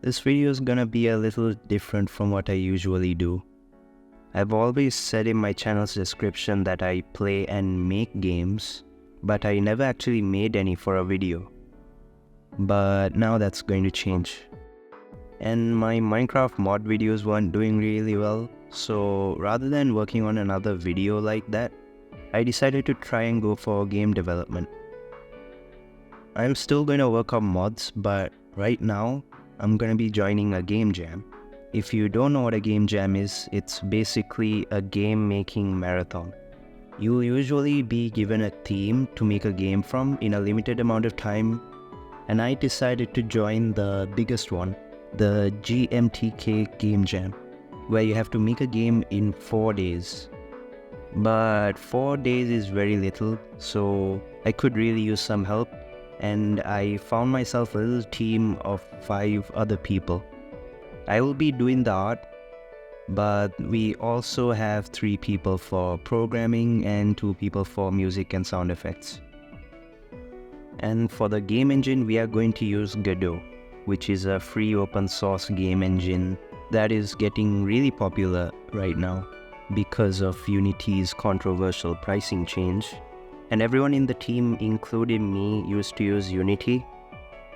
This video is gonna be a little different from what I usually do. I've always said in my channel's description that I play and make games, but I never actually made any for a video. But now that's going to change. And my Minecraft mod videos weren't doing really well, so rather than working on another video like that, I decided to try and go for game development. I'm still going to work on mods, but right now, I'm going to be joining a game jam. If you don't know what a game jam is, it's basically a game making marathon. You'll usually be given a theme to make a game from in a limited amount of time, and I decided to join the biggest one, the GMTK Game Jam, where you have to make a game in 4 days. But 4 days is very little, so I could really use some help, and I found myself a little team of 5 other people. I will be doing the art, but we also have 3 people for programming and 2 people for music and sound effects. And for the game engine, we are going to use Godot, which is a free open source game engine that is getting really popular right now because of Unity's controversial pricing change. And everyone in the team, including me, used to use Unity.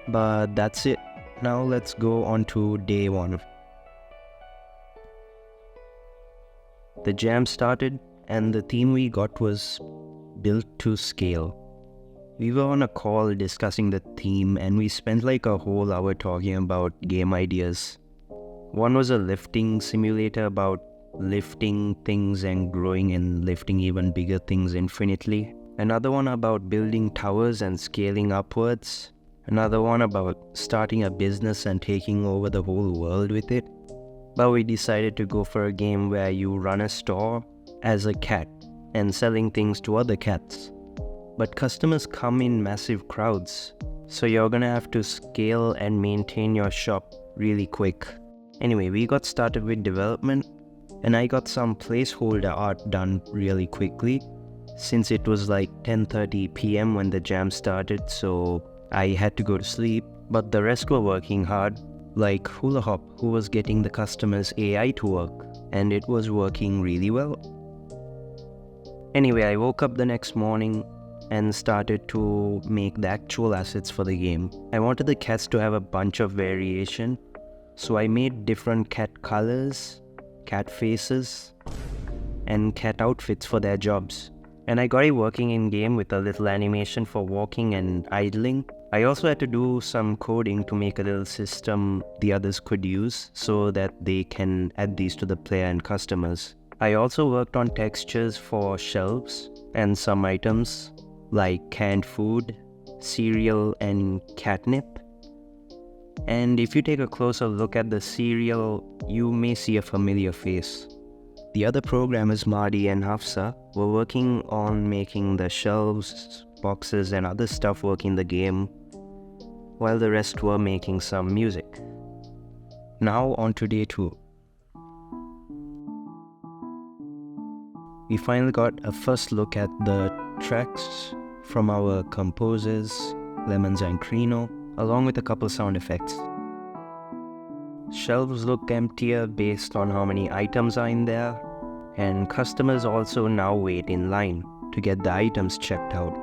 But that's it. Now let's go on to day 1. The jam started, and the theme we got was built to scale. We were on a call discussing the theme, and we spent like a whole hour talking about game ideas. One was a lifting simulator about lifting things and growing and lifting even bigger things infinitely. Another one about building towers and scaling upwards. Another one about starting a business and taking over the whole world with it. But we decided to go for a game where you run a store as a cat and selling things to other cats. But customers come in massive crowds, so you're gonna have to scale and maintain your shop really quick. Anyway, we got started with development, and I got some placeholder art done really quickly, since it was like 10:30 PM when the jam started, so I had to go to sleep. But the rest were working hard, like Hullahopp, who was getting the customer's AI to work, and it was working really well. Anyway, I woke up the next morning and started to make the actual assets for the game. I wanted the cats to have a bunch of variation, so I made different cat colors, cat faces, and cat outfits for their jobs. And I got it working in game with a little animation for walking and idling. I also had to do some coding to make a little system the others could use so that they can add these to the player and customers. I also worked on textures for shelves and some items like canned food, cereal, and catnip. And if you take a closer look at the cereal, you may see a familiar face. The other programmers, Mahdi and Hafsa, were working on making the shelves, boxes, and other stuff work in the game, while the rest were making some music. Now on to day 2. We finally got a first look at the tracks from our composers, Lemonz and Creeno, along with a couple sound effects. Shelves look emptier based on how many items are in there, and customers also now wait in line to get the items checked out.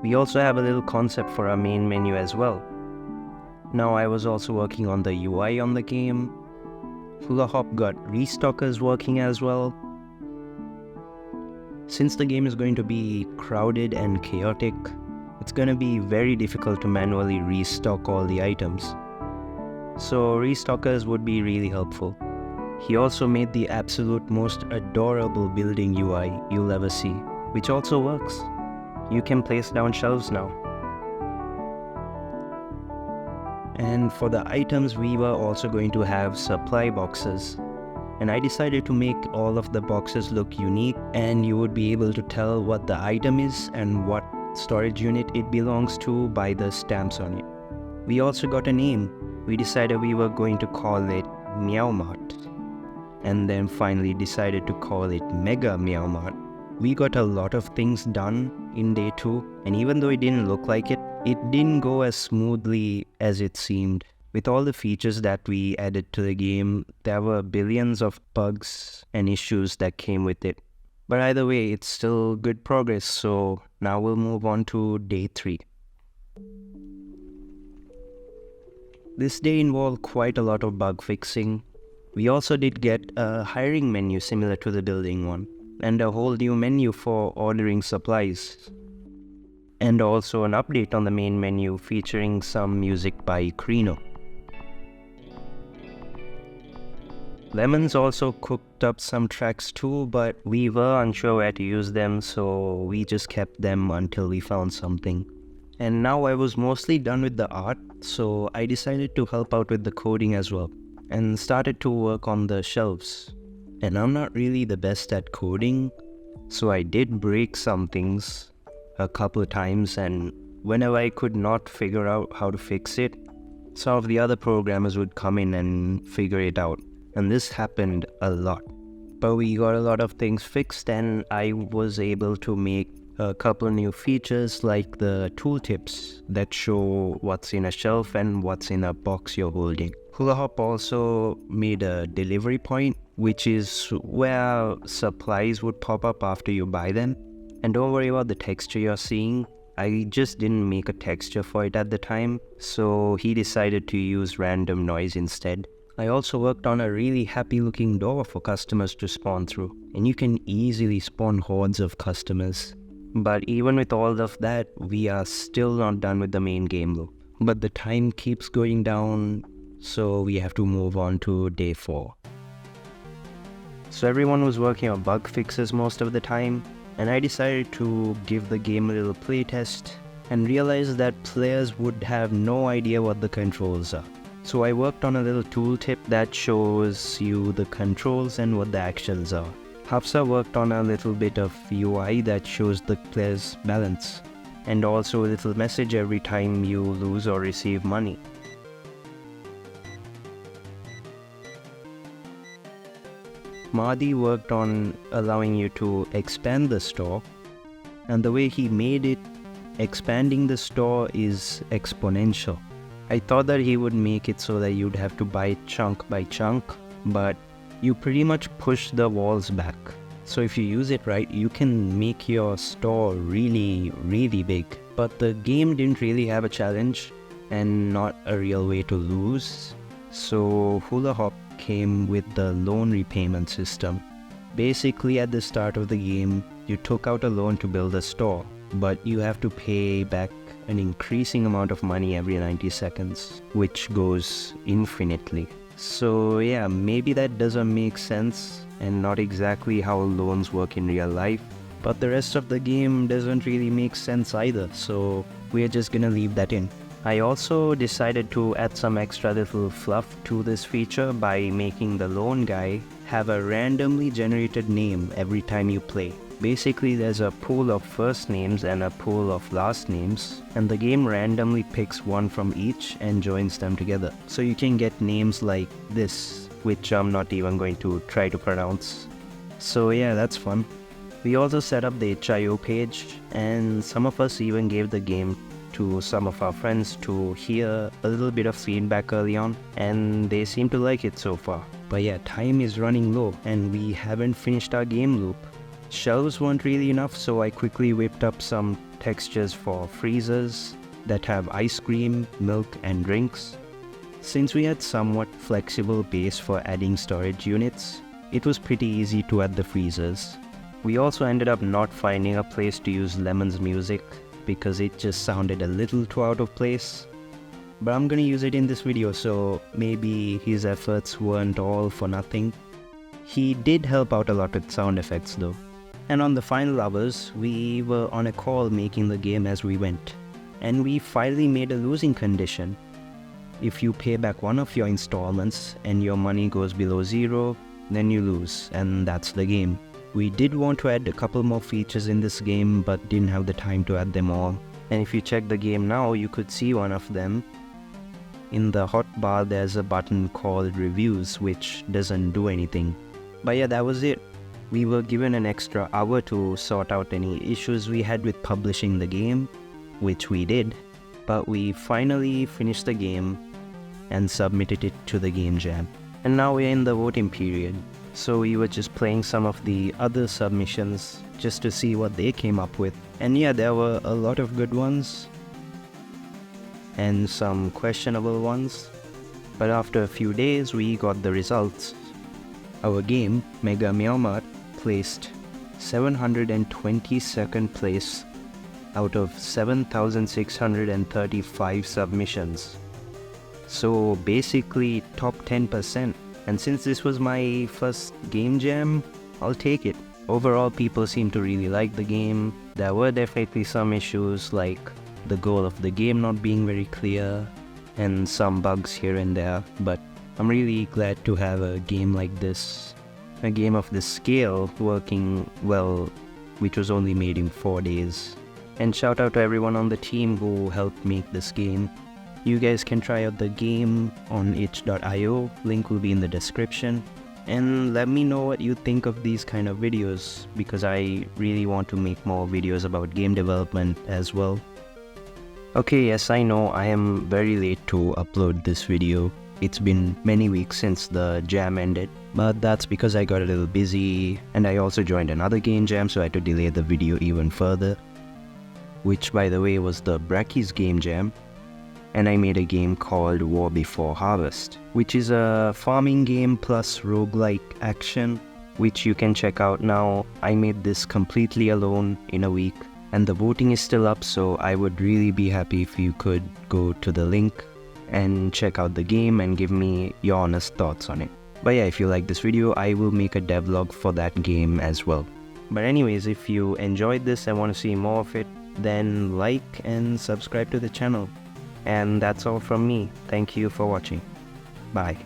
We also have a little concept for our main menu as well. Now I was also working on the UI on the game. Hullahopp got restockers working as well. Since the game is going to be crowded and chaotic, it's going to be very difficult to manually restock all the items. So restockers would be really helpful. He also made the absolute most adorable building UI you'll ever see, which also works. You can place down shelves now. And for the items, we were also going to have supply boxes. And I decided to make all of the boxes look unique, and you would be able to tell what the item is and what storage unit it belongs to by the stamps on it. We also got a name. We decided we were going to call it Meow-Mart, and then finally decided to call it Mega Meow-Mart. We got a lot of things done in day 2, and even though it didn't look like it, it didn't go as smoothly as it seemed. With all the features that we added to the game, there were billions of bugs and issues that came with it. But either way, it's still good progress, so now we'll move on to day 3. This day involved quite a lot of bug fixing. We also did get a hiring menu similar to the building one, and a whole new menu for ordering supplies. And also an update on the main menu featuring some music by Creeno. Lemonz also cooked up some tracks too, but we were unsure where to use them, so we just kept them until we found something. And now I was mostly done with the art, so I decided to help out with the coding as well, and started to work on the shelves. And I'm not really the best at coding, so I did break some things a couple of times, and whenever I could not figure out how to fix it, some of the other programmers would come in and figure it out. And this happened a lot. But we got a lot of things fixed, and I was able to make a couple of new features like the tooltips that show what's in a shelf and what's in a box you're holding. Hullahopp also made a delivery point, which is where supplies would pop up after you buy them. And don't worry about the texture you're seeing. I just didn't make a texture for it at the time, so he decided to use random noise instead. I also worked on a really happy looking door for customers to spawn through, and you can easily spawn hordes of customers. But even with all of that, we are still not done with the main game loop. But the time keeps going down, so we have to move on to day 4. So everyone was working on bug fixes most of the time, and I decided to give the game a little playtest and realized that players would have no idea what the controls are. So I worked on a little tooltip that shows you the controls and what the actions are. Hafsa worked on a little bit of UI that shows the player's balance, and also a little message every time you lose or receive money. Mahdi worked on allowing you to expand the store, and the way he made it, expanding the store is exponential. I thought that he would make it so that you'd have to buy chunk by chunk, but you pretty much push the walls back. So if you use it right, you can make your store really, really big. But the game didn't really have a challenge and not a real way to lose. So Hullahopp came with the loan repayment system. Basically, at the start of the game, you took out a loan to build a store, but you have to pay back an increasing amount of money every 90 seconds, which goes infinitely. So yeah, maybe that doesn't make sense and not exactly how loans work in real life, but the rest of the game doesn't really make sense either, so we're just gonna leave that in. I also decided to add some extra little fluff to this feature by making the loan guy have a randomly generated name every time you play. Basically, there's a pool of first names and a pool of last names, and the game randomly picks one from each and joins them together. So you can get names like this, which I'm not even going to try to pronounce. So yeah, that's fun. We also set up the HIO page, and some of us even gave the game to some of our friends to hear a little bit of feedback early on, and they seem to like it so far. But yeah, time is running low and we haven't finished our game loop. Shelves weren't really enough, so I quickly whipped up some textures for freezers that have ice cream, milk and drinks. Since we had somewhat flexible base for adding storage units, it was pretty easy to add the freezers. We also ended up not finding a place to use Lemonz music because it just sounded a little too out of place. But I'm gonna use it in this video, so maybe his efforts weren't all for nothing. He did help out a lot with sound effects though. And on the final hours, we were on a call making the game as we went. And we finally made a losing condition. If you pay back one of your installments and your money goes below 0, then you lose, and that's the game. We did want to add a couple more features in this game, but didn't have the time to add them all. And if you check the game now, you could see one of them. In the hotbar, there's a button called Reviews, which doesn't do anything. But yeah, that was it. We were given an extra hour to sort out any issues we had with publishing the game, which we did. But we finally finished the game, and submitted it to the Game Jam. And now we're in the voting period. So we were just playing some of the other submissions just to see what they came up with. And yeah, there were a lot of good ones and some questionable ones. But after a few days, we got the results. Our game, Mega Meow-Mart, placed 722nd place out of 7,635 submissions. So basically top 10%. And since this was my first game jam, I'll take it. Overall, people seem to really like the game. There were definitely some issues like the goal of the game not being very clear and some bugs here and there, but I'm really glad to have a game like this, a game of this scale working well, which was only made in 4 days. And shout out to everyone on the team who helped make this game. You guys can try out the game on itch.io, link will be in the description. And let me know what you think of these kind of videos, because I really want to make more videos about game development as well. Okay, yes, I know I am very late to upload this video. It's been many weeks since the jam ended, but that's because I got a little busy and I also joined another game jam, so I had to delay the video even further. Which, by the way, was the Brackies game jam. And I made a game called War Before Harvest, which is a farming game plus roguelike action, which you can check out now. I made this completely alone in a week, and the voting is still up, so I would really be happy if you could go to the link and check out the game and give me your honest thoughts on it. But yeah, if you like this video, I will make a devlog for that game as well. But anyways, if you enjoyed this and want to see more of it, then like and subscribe to the channel. And that's all from me. Thank you for watching. Bye.